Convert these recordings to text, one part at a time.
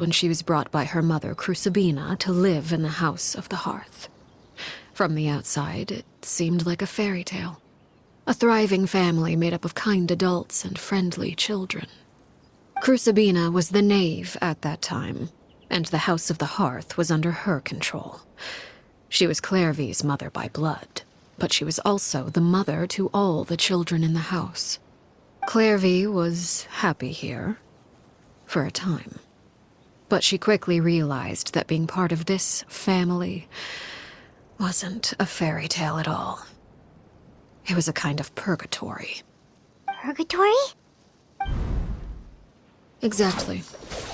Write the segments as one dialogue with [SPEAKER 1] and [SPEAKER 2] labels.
[SPEAKER 1] when she was brought by her mother, Crucibina, to live in the House of the Hearth. From the outside, it seemed like a fairy tale. A thriving family made up of kind adults and friendly children. Crucibina was the knave at that time, and the House of the Hearth was under her control. She was Clearvies' mother by blood, but she was also the mother to all the children in the house. Clearvie was happy here, for a time. But she quickly realized that being part of this family wasn't a fairy tale at all. It was a kind of purgatory.
[SPEAKER 2] Purgatory?
[SPEAKER 1] Exactly.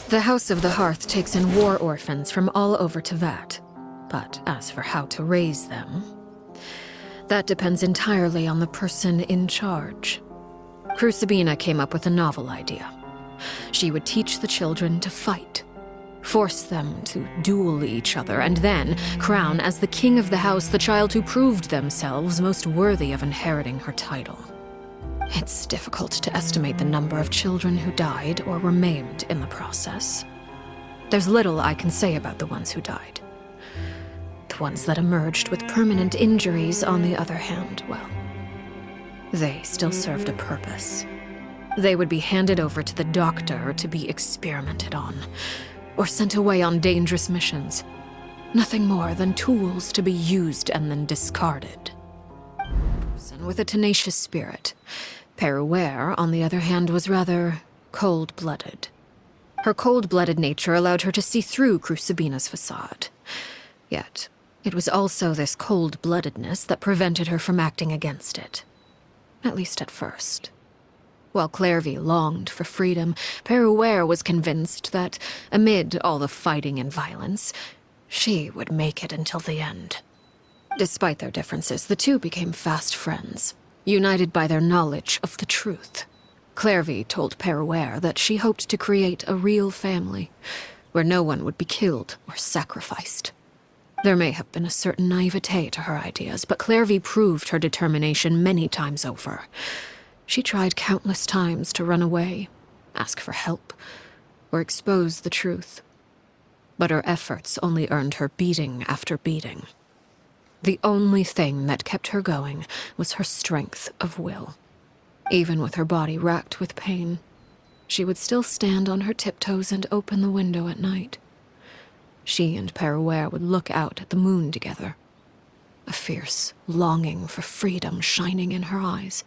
[SPEAKER 1] The House of the Hearth takes in war orphans from all over Teyvat. But as for how to raise them, that depends entirely on the person in charge. Crucibina came up with a novel idea. She would teach the children to fight, force them to duel each other, and then crown as the king of the house the child who proved themselves most worthy of inheriting her title. It's difficult to estimate the number of children who died or were maimed in the process. There's little I can say about the ones who died. The ones that emerged with permanent injuries, on the other hand, well, they still served a purpose. They would be handed over to the doctor to be experimented on, or sent away on dangerous missions. Nothing more than tools to be used and then discarded. A person with a tenacious spirit. Peruere, on the other hand, was rather cold-blooded. Her cold-blooded nature allowed her to see through Crucibina's facade. Yet, it was also this cold-bloodedness that prevented her from acting against it. At least at first. While Clearvie longed for freedom, Peruere was convinced that, amid all the fighting and violence, she would make it until the end. Despite their differences, the two became fast friends, united by their knowledge of the truth. Clearvie told Peruere that she hoped to create a real family, where no one would be killed or sacrificed. There may have been a certain naivete to her ideas, but Clearvie proved her determination many times over. She tried countless times to run away, ask for help, or expose the truth. But her efforts only earned her beating after beating. The only thing that kept her going was her strength of will. Even with her body racked with pain, she would still stand on her tiptoes and open the window at night. She and Peruere would look out at the moon together, a fierce longing for freedom shining in her eyes.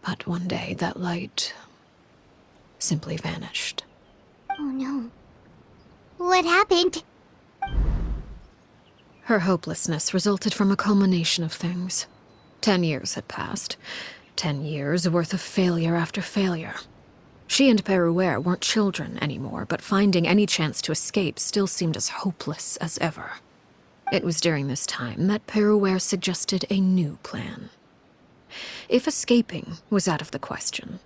[SPEAKER 1] But one day that light simply vanished.
[SPEAKER 2] Oh no. What happened?
[SPEAKER 1] Her hopelessness resulted from a culmination of things. 10 years had passed. 10 years worth of failure after failure. She and Peruere weren't children anymore, but finding any chance to escape still seemed as hopeless as ever. It was during this time that Peruere suggested a new plan. If escaping was out of the question,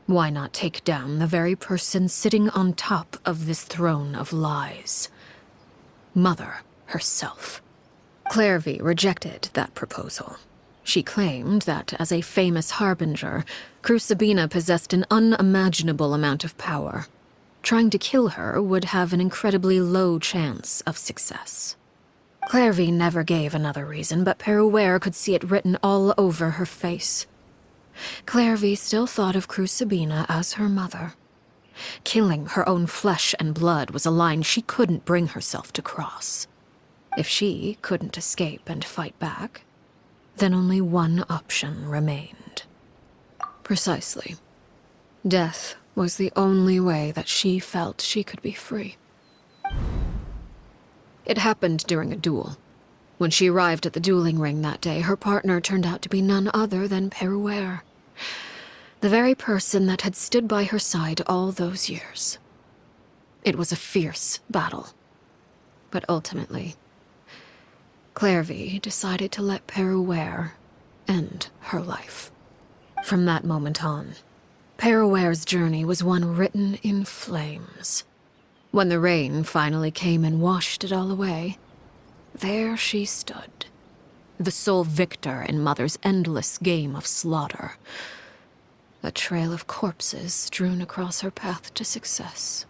[SPEAKER 1] why not take down the very person sitting on top of this throne of lies? Mother herself. Clearvie rejected that proposal. She claimed that, as a famous harbinger, Crucibina possessed an unimaginable amount of power. Trying to kill her would have an incredibly low chance of success. Clearvie never gave another reason, but Peruere could see it written all over her face. Clearvie still thought of Crucibina as her mother. Killing her own flesh and blood was a line she couldn't bring herself to cross. If she couldn't escape and fight back, then only one option remained. Precisely. Death was the only way that she felt she could be free. It happened during a duel. When she arrived at the dueling ring that day, her partner turned out to be none other than Peruere, the very person that had stood by her side all those years. It was a fierce battle, but ultimately, Clearvie decided to let Peruere end her life. From that moment on, Peruere's journey was one written in flames. When the rain finally came and washed it all away, there she stood, the sole victor in Mother's endless game of slaughter, a trail of corpses strewn across her path to success.